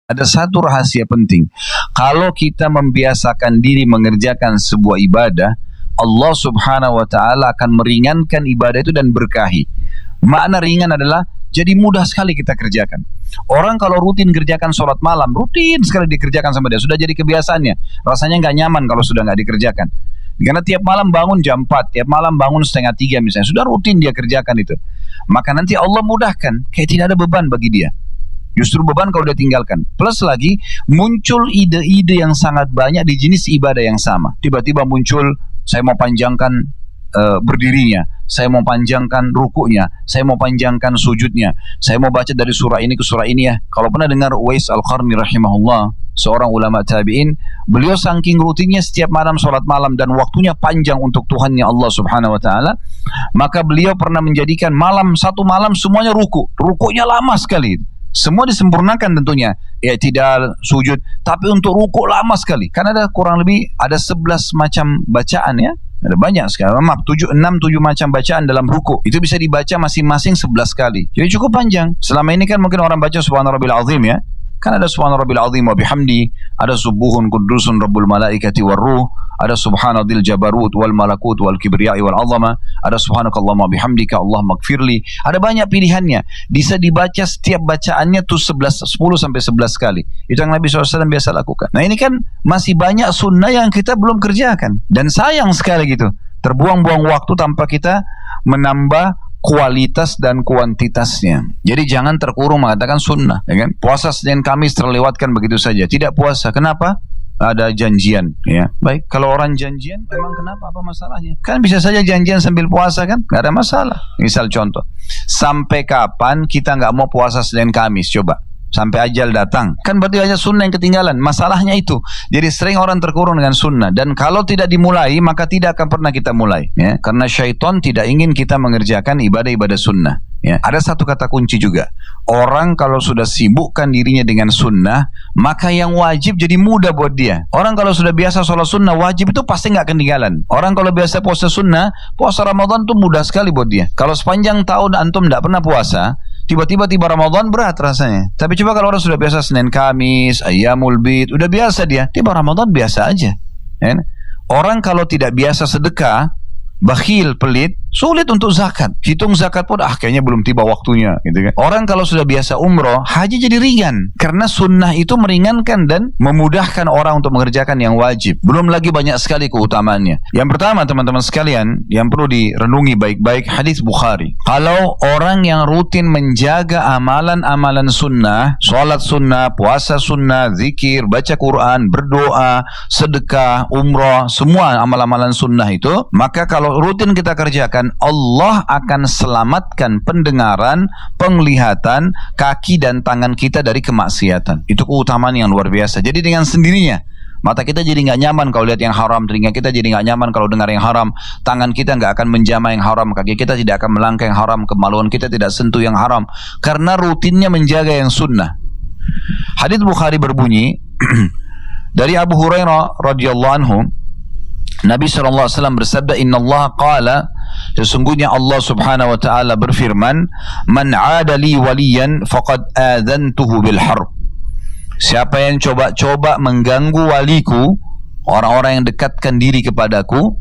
Ada satu rahasia penting. Kalau kita membiasakan diri mengerjakan sebuah ibadah, Allah subhanahu wa ta'ala akan meringankan ibadah itu dan berkahi. Makna ringan adalah jadi mudah sekali kita kerjakan. Orang kalau rutin kerjakan sholat malam, rutin sekali dikerjakan sama dia, sudah jadi kebiasaannya. Rasanya nggak nyaman kalau sudah nggak dikerjakan. Karena tiap malam bangun jam 4, tiap malam bangun setengah 3 misalnya, sudah rutin dia kerjakan itu. Maka nanti Allah mudahkan, kayak tidak ada beban bagi dia. Justru beban kalau dia tinggalkan. Plus lagi, muncul ide-ide yang sangat banyak di jenis ibadah yang sama. Tiba-tiba muncul, saya mau panjangkan berdirinya, saya mau panjangkan rukuknya, saya mau panjangkan sujudnya, saya mau baca dari surah ini ke surah ini ya. Kalau pernah dengar Uwais Al-Qarni rahimahullah, seorang ulama tabi'in, beliau saking rutinnya setiap malam sholat malam dan waktunya panjang untuk Tuhannya Allah subhanahu wa ta'ala, maka beliau pernah menjadikan satu malam semuanya rukuknya lama sekali. Semua disempurnakan tentunya, i'tidal, sujud, tapi untuk rukuk lama sekali. Karena ada kurang lebih ada 11 macam bacaan ya. Ada banyak sekali, 6-7 macam bacaan dalam rukuk. Itu bisa dibaca masing-masing 11 kali. Jadi cukup panjang. Selama ini kan mungkin orang baca subhana rabbil azim ya. Kan ada subhana rabbil azim wa bihamdi, ada subuhun qudusun rabbul malaikati war ruh, ada subhanadzil jabarut wal malakut wal kibriyai wal azama, ada subhanakallahumma bihamdika Allah magfirli. Ada banyak pilihannya. Bisa dibaca setiap bacaannya tuh 10 sampai 11 kali. Itu yang Nabi SAW biasa lakukan. Nah ini kan masih banyak sunnah yang kita belum kerjakan. Dan sayang sekali gitu. Terbuang-buang waktu tanpa kita menambah kualitas dan kuantitasnya. Jadi jangan terkurung mengatakan sunnah, ya kan? Puasa Senin Kamis terlewatkan begitu saja. Tidak puasa. Kenapa? Ada janjian, ya. Baik, kalau orang janjian, memang kenapa? Apa masalahnya? Kan bisa saja janjian sambil puasa kan? Gak ada masalah. Misal contoh, sampai kapan kita nggak mau puasa Senin Kamis? Coba. Sampai ajal datang. Kan berarti hanya sunnah yang ketinggalan. Masalahnya itu. Jadi sering orang terkurung dengan sunnah. Dan kalau tidak dimulai, maka tidak akan pernah kita mulai. Ya? Karena syaitan tidak ingin kita mengerjakan ibadah-ibadah sunnah. Ya. Ada satu kata kunci juga. Orang kalau sudah sibukkan dirinya dengan sunnah, maka yang wajib jadi mudah buat dia. Orang kalau sudah biasa sholat sunnah, wajib itu pasti nggak ketinggalan. Orang kalau biasa puasa sunnah, puasa Ramadan itu mudah sekali buat dia. Kalau sepanjang tahun antum nggak pernah puasa, tiba-tiba tiba Ramadan berat rasanya. Tapi coba kalau orang sudah biasa Senin Kamis, Ayyamul Bid, udah biasa dia, tiba Ramadan biasa aja. Ya? Orang kalau tidak biasa sedekah, bakhil, pelit, sulit untuk zakat. Hitung zakat pun kayaknya belum tiba waktunya gitu kan. Orang kalau sudah biasa umroh, haji jadi ringan. Karena sunnah itu meringankan dan memudahkan orang untuk mengerjakan yang wajib. Belum lagi banyak sekali keutamaannya. Yang pertama teman-teman sekalian, yang perlu direnungi baik-baik, hadis Bukhari. Kalau orang yang rutin menjaga amalan-amalan sunnah, sholat sunnah, puasa sunnah, zikir, baca Quran, berdoa, sedekah, umroh, semua amalan-amalan sunnah itu, maka kalau rutin kita kerjakan, Allah akan selamatkan pendengaran, penglihatan, kaki dan tangan kita dari kemaksiatan. Itu keutamaan yang luar biasa. Jadi dengan sendirinya mata kita jadi nggak nyaman kalau lihat yang haram, telinga kita jadi nggak nyaman kalau dengar yang haram, tangan kita nggak akan menjamah yang haram, kaki kita tidak akan melangkah yang haram, kemaluan kita tidak sentuh yang haram, karena rutinnya menjaga yang sunnah. Hadits Bukhari berbunyi dari Abu Hurairah radhiyallahu anhu, Nabi SAW bersabda, Inna Allah qala, sesungguhnya Allah subhanahu wa ta'ala berfirman, Man adali waliyan faqad adhantuhu bil harb. Siapa yang coba-coba mengganggu waliku, orang-orang yang dekatkan diri kepadaku,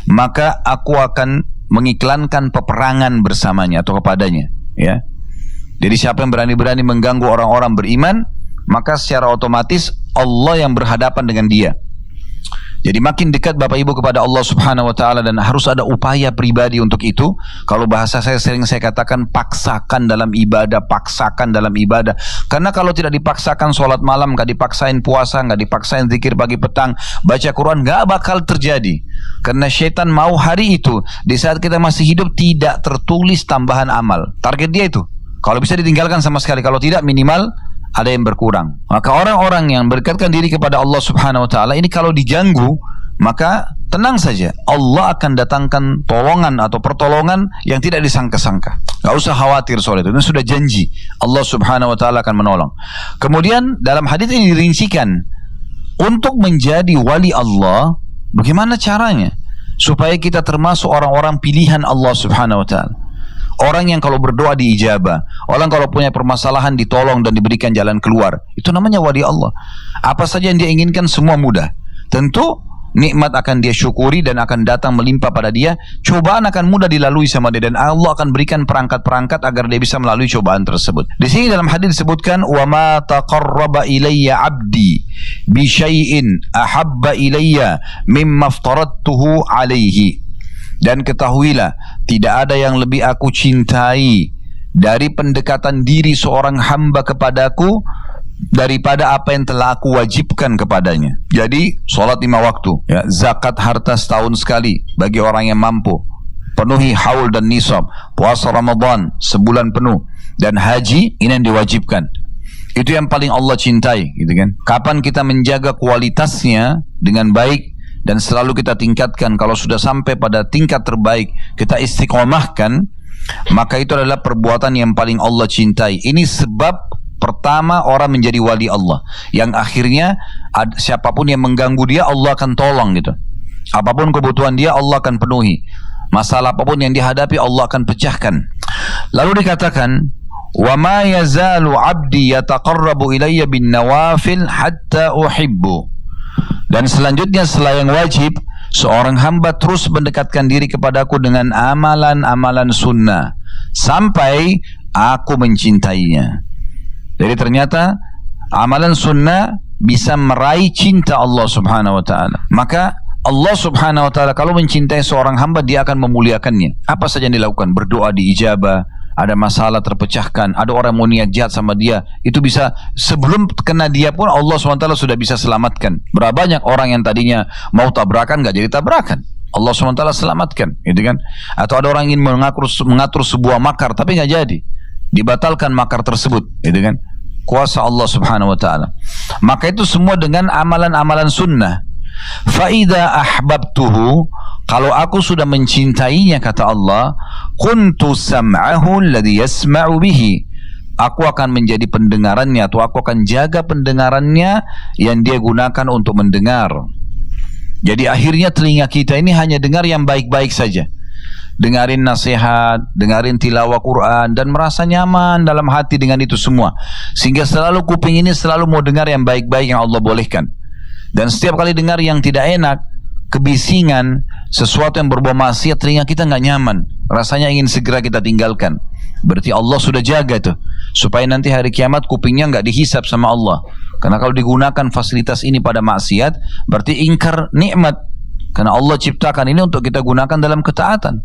maka aku akan mengiklankan peperangan bersamanya atau kepadanya. Ya. Jadi siapa yang berani-berani mengganggu orang-orang beriman, maka secara otomatis Allah yang berhadapan dengan dia. Jadi makin dekat Bapak Ibu kepada Allah subhanahu wa ta'ala, dan harus ada upaya pribadi untuk itu. Kalau bahasa saya sering saya katakan, paksakan dalam ibadah, paksakan dalam ibadah. Karena kalau tidak dipaksakan sholat malam, gak dipaksain puasa, gak dipaksain zikir pagi petang, baca Quran, gak bakal terjadi. Karena syaitan mau hari itu, di saat kita masih hidup, tidak tertulis tambahan amal. Target dia itu. Kalau bisa ditinggalkan sama sekali, kalau tidak minimal ada yang berkurang. Maka orang-orang yang berdekatkan diri kepada Allah subhanahu wa ta'ala ini kalau diganggu, maka tenang saja, Allah akan datangkan tolongan atau pertolongan yang tidak disangka-sangka. Gak usah khawatir soal itu sudah janji Allah subhanahu wa ta'ala akan menolong. Kemudian dalam hadis ini dirincikan, untuk menjadi wali Allah, bagaimana caranya supaya kita termasuk orang-orang pilihan Allah subhanahu wa ta'ala. Orang yang kalau berdoa diijabah, orang kalau punya permasalahan ditolong dan diberikan jalan keluar, itu namanya wali Allah. Apa saja yang dia inginkan semua mudah. Tentu nikmat akan dia syukuri dan akan datang melimpah pada dia. Cobaan akan mudah dilalui sama dia dan Allah akan berikan perangkat-perangkat agar dia bisa melalui cobaan tersebut. Di sini dalam hadis disebutkan, "Wa ma taqarraba ilayya 'abdi bi syai'in ahabba ilayya mimma aftaradtuhu 'alaihi." Dan ketahuilah, tidak ada yang lebih aku cintai dari pendekatan diri seorang hamba kepadaku daripada apa yang telah aku wajibkan kepadanya. Jadi, sholat 5 waktu, ya, zakat harta setahun sekali bagi orang yang mampu, penuhi haul dan nisab, puasa Ramadan sebulan penuh, dan haji, ini yang diwajibkan. Itu yang paling Allah cintai, gitu kan? Kapan kita menjaga kualitasnya dengan baik dan selalu kita tingkatkan, kalau sudah sampai pada tingkat terbaik kita istiqomahkan, maka itu adalah perbuatan yang paling Allah cintai. Ini sebab pertama orang menjadi wali Allah, yang akhirnya siapapun yang mengganggu dia Allah akan tolong gitu. Apapun kebutuhan dia Allah akan penuhi. Masalah apapun yang dihadapi Allah akan pecahkan. Lalu dikatakan, "Wa ma yazalu 'abdi yataqarrabu ilayya bin nawafil hatta uhibbu." Dan selanjutnya setelah yang wajib, seorang hamba terus mendekatkan diri kepadaku dengan amalan-amalan sunnah sampai aku mencintainya. Jadi ternyata amalan sunnah bisa meraih cinta Allah subhanahu wa ta'ala. Maka Allah subhanahu wa ta'ala kalau mencintai seorang hamba, dia akan memuliakannya. Apa saja yang dilakukan, berdoa diijabah, ada masalah terpecahkan, ada orang mau niat jahat sama dia, itu bisa sebelum kena dia pun Allah SWT sudah bisa selamatkan. Berapa banyak orang yang tadinya mau tabrakan gak jadi tabrakan, Allah SWT selamatkan, gitu kan? Atau ada orang ingin mengatur sebuah makar tapi gak jadi, dibatalkan makar tersebut, gitu kan? Kuasa Allah Subhanahu Wa Taala. Maka itu semua dengan amalan-amalan sunnah. Faida ahbabtuhu, kalau aku sudah mencintainya, kata Allah, kuntu sam'ahu alladhi yasma'u bihi, aku akan menjadi pendengarannya, atau aku akan jaga pendengarannya yang dia gunakan untuk mendengar. Jadi akhirnya telinga kita ini hanya dengar yang baik-baik saja, dengarin nasihat, dengarin tilawah Quran, dan merasa nyaman dalam hati dengan itu semua, sehingga selalu kuping ini selalu mau dengar yang baik-baik yang Allah bolehkan. Dan setiap kali dengar yang tidak enak, kebisingan, sesuatu yang berbau maksiat, telinga kita nggak nyaman, rasanya ingin segera kita tinggalkan. Berarti Allah sudah jaga tuh, supaya nanti hari kiamat kupingnya nggak dihisap sama Allah. Karena kalau digunakan fasilitas ini pada maksiat, berarti ingkar nikmat. Karena Allah ciptakan ini untuk kita gunakan dalam ketaatan.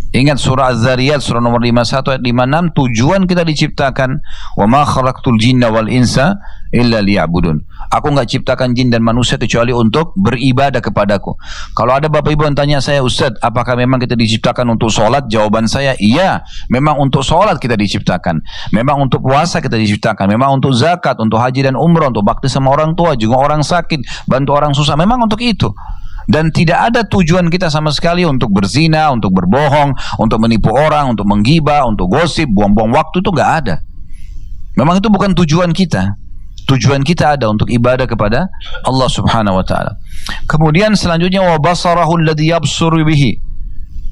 Ingat surah Az-Zariyat, surah nomor 51 ayat 56, tujuan kita diciptakan, wa ma khalaqtul jinna wal insa illa liya'budun. Aku enggak ciptakan jin dan manusia kecuali untuk beribadah kepadaku. Kalau ada bapak ibu yang tanya saya, Ustaz, apakah memang kita diciptakan untuk sholat? Jawaban saya, iya, memang untuk sholat kita diciptakan, memang untuk puasa kita diciptakan, memang untuk zakat, untuk haji dan umrah, untuk bakti sama orang tua, juga orang sakit, bantu orang susah, memang untuk itu. Dan tidak ada tujuan kita sama sekali untuk berzina, untuk berbohong, untuk menipu orang, untuk menggibah, untuk gosip, buang-buang waktu, itu nggak ada. Memang itu bukan tujuan kita. Tujuan kita ada untuk ibadah kepada Allah Subhanahu wa taala. Kemudian selanjutnya, wa basarahu alladhi yabsuru bihi,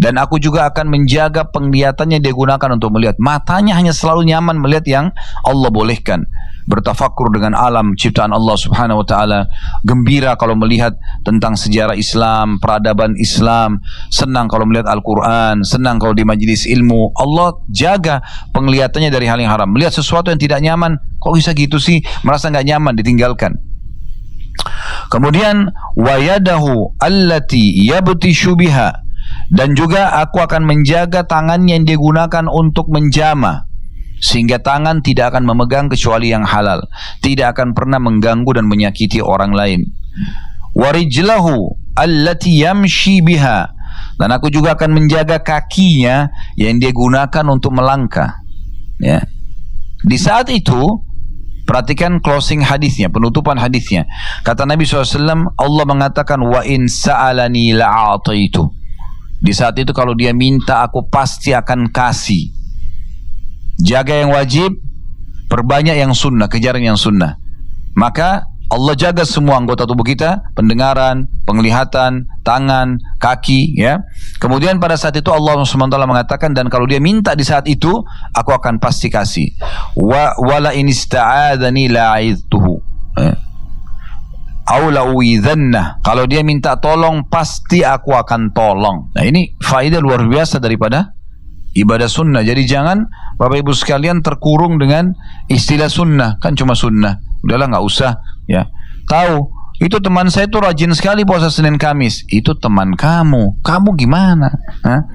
dan aku juga akan menjaga penglihatannya dia gunakan untuk melihat. Matanya hanya selalu nyaman melihat yang Allah bolehkan. Bertafakur dengan alam ciptaan Allah Subhanahu wa taala, gembira kalau melihat tentang sejarah Islam, peradaban Islam, senang kalau melihat Al-Qur'an, senang kalau di majelis ilmu. Allah jaga penglihatannya dari hal yang haram. Melihat sesuatu yang tidak nyaman, kok bisa gitu sih? Merasa nggak nyaman, ditinggalkan. Kemudian wa yadahu allati yabtishu biha, dan juga aku akan menjaga tangannya yang digunakan untuk menjamah, sehingga tangan tidak akan memegang kecuali yang halal, tidak akan pernah mengganggu dan menyakiti orang lain. Warijlahu allati yamshi biha, dan aku juga akan menjaga kakinya yang dia gunakan untuk melangkah. Ya. Di saat itu, perhatikan closing hadisnya, penutupan hadisnya. Kata Nabi SAW, Allah mengatakan, wa in sa'alani la'ataitu. Di saat itu kalau dia minta, aku pasti akan kasih. Jaga yang wajib, perbanyak yang sunnah, kejar yang sunnah. Maka Allah jaga semua anggota tubuh kita, pendengaran, penglihatan, tangan, kaki, ya. Kemudian pada saat itu Allah SWT mengatakan, dan kalau dia minta di saat itu, aku akan pasti kasih. Wala in ista'adzani la'idtuhu. Kalau dia minta tolong, pasti aku akan tolong. Nah, ini faedah luar biasa daripada ibadah sunnah. Jadi jangan Bapak Ibu sekalian terkurung dengan istilah sunnah. Kan cuma sunnah, udahlah nggak usah, ya. Tahu, itu teman saya itu rajin sekali puasa Senin Kamis. Itu teman kamu gimana? Hah?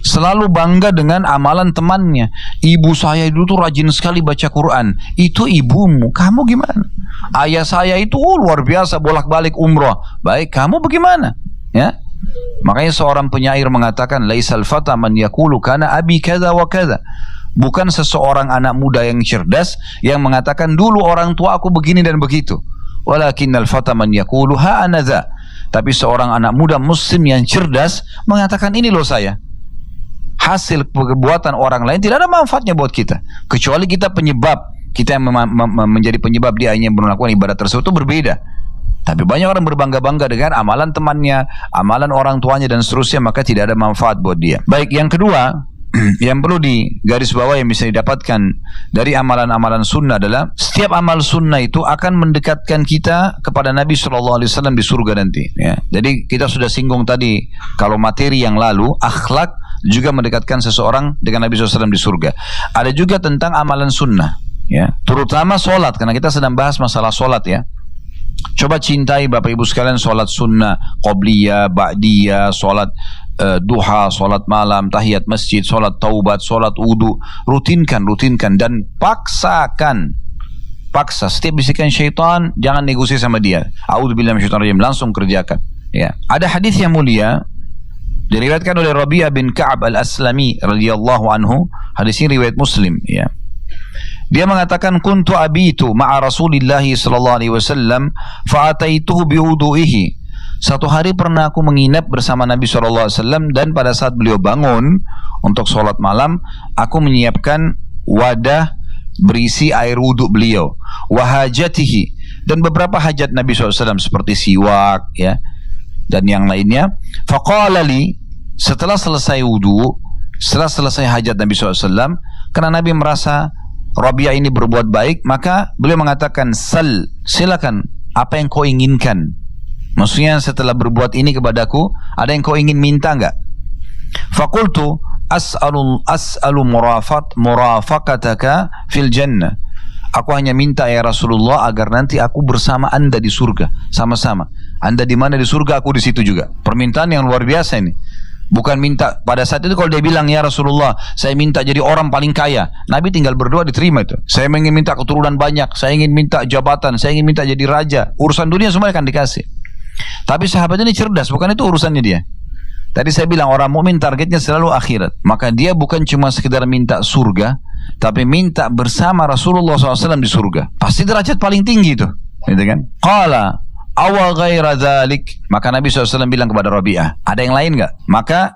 Selalu bangga dengan amalan temannya. Ibu saya dulu tuh rajin sekali baca Quran. Itu ibumu, kamu gimana? Ayah saya itu luar biasa bolak-balik umroh. Baik, kamu bagaimana? Ya. Makanya seorang penyair mengatakan, laisal fata man yaqulu kana abi kada wa kada. Bukan seseorang anak muda yang cerdas yang mengatakan dulu orang tua aku begini dan begitu. Walakinnal fata man yaqulu ha ana dza. Tapi seorang anak muda muslim yang cerdas mengatakan ini loh saya. Hasil perbuatan orang lain tidak ada manfaatnya buat kita, kecuali kita penyebab. Kita yang menjadi penyebab dia hanya melakukan ibadah tersebut itu berbeda. Tapi banyak orang berbangga-bangga dengan amalan temannya, amalan orang tuanya dan seterusnya, maka tidak ada manfaat buat dia. Baik, yang kedua yang perlu digaris bawah yang bisa didapatkan dari amalan-amalan sunnah adalah setiap amal sunnah itu akan mendekatkan kita kepada Nabi SAW di surga nanti, ya. Jadi kita sudah singgung tadi, kalau materi yang lalu, akhlak juga mendekatkan seseorang dengan Nabi SAW di surga. Ada juga tentang amalan sunnah, ya, terutama solat, karena kita sedang bahas masalah solat, ya. Coba cintai Bapak Ibu sekalian solat sunnah, qobliyah, ba'diyah, solat duha, solat malam, tahiyat masjid, solat taubat, solat wudu. Rutinkan dan paksa setiap bisikan syaitan, jangan negosiasi sama dia. A'udzubillahi minasyaitonir rajim, langsung kerjakan, ya. Ada hadis yang mulia diriwayatkan oleh Rabi'ah bin Ka'ab al-Aslami radhiyallahu anhu. Hadis ini riwayat Muslim, ya. Dia mengatakan, kuntu abitu ma'a Rasulillah sallallahu alaihi wasallam fa ataituhu bi wudu'ihi. Satu hari pernah aku menginap bersama Nabi sallallahu alaihi wasallam, dan pada saat beliau bangun untuk sholat malam, aku menyiapkan wadah berisi air wudhu beliau, wa hajatihi, dan beberapa hajat Nabi SAW seperti siwak, ya, dan yang lainnya. Faqala li, setelah selesai wudhu, setelah selesai hajat Nabi SAW, karena Nabi merasa Rabi'ah ini berbuat baik, maka beliau mengatakan, sal, silakan, apa yang kau inginkan. Maksudnya setelah berbuat ini kepadaku, ada yang kau ingin minta enggak? Fakultu as'alu murafaqataka fil jannah. Aku hanya minta ya Rasulullah agar nanti aku bersama anda di surga, sama-sama. Anda di mana di surga, aku di situ juga. Permintaan yang luar biasa ini. Bukan minta pada saat itu kalau dia bilang, ya Rasulullah, saya minta jadi orang paling kaya, Nabi tinggal berdoa diterima itu. Saya ingin minta keturunan banyak, saya ingin minta jabatan, saya ingin minta jadi raja. Urusan dunia semua akan dikasih. Tapi sahabat ini cerdas, bukan itu urusannya dia. Tadi saya bilang orang mukmin targetnya selalu akhirat. Maka dia bukan cuma sekedar minta surga, tapi minta bersama Rasulullah SAW di surga. Pasti derajat paling tinggi itu, gitu kan? Qala awa ghaira dzalik, maka Nabi SAW bilang kepada Rabi'ah, ada yang lain enggak? Maka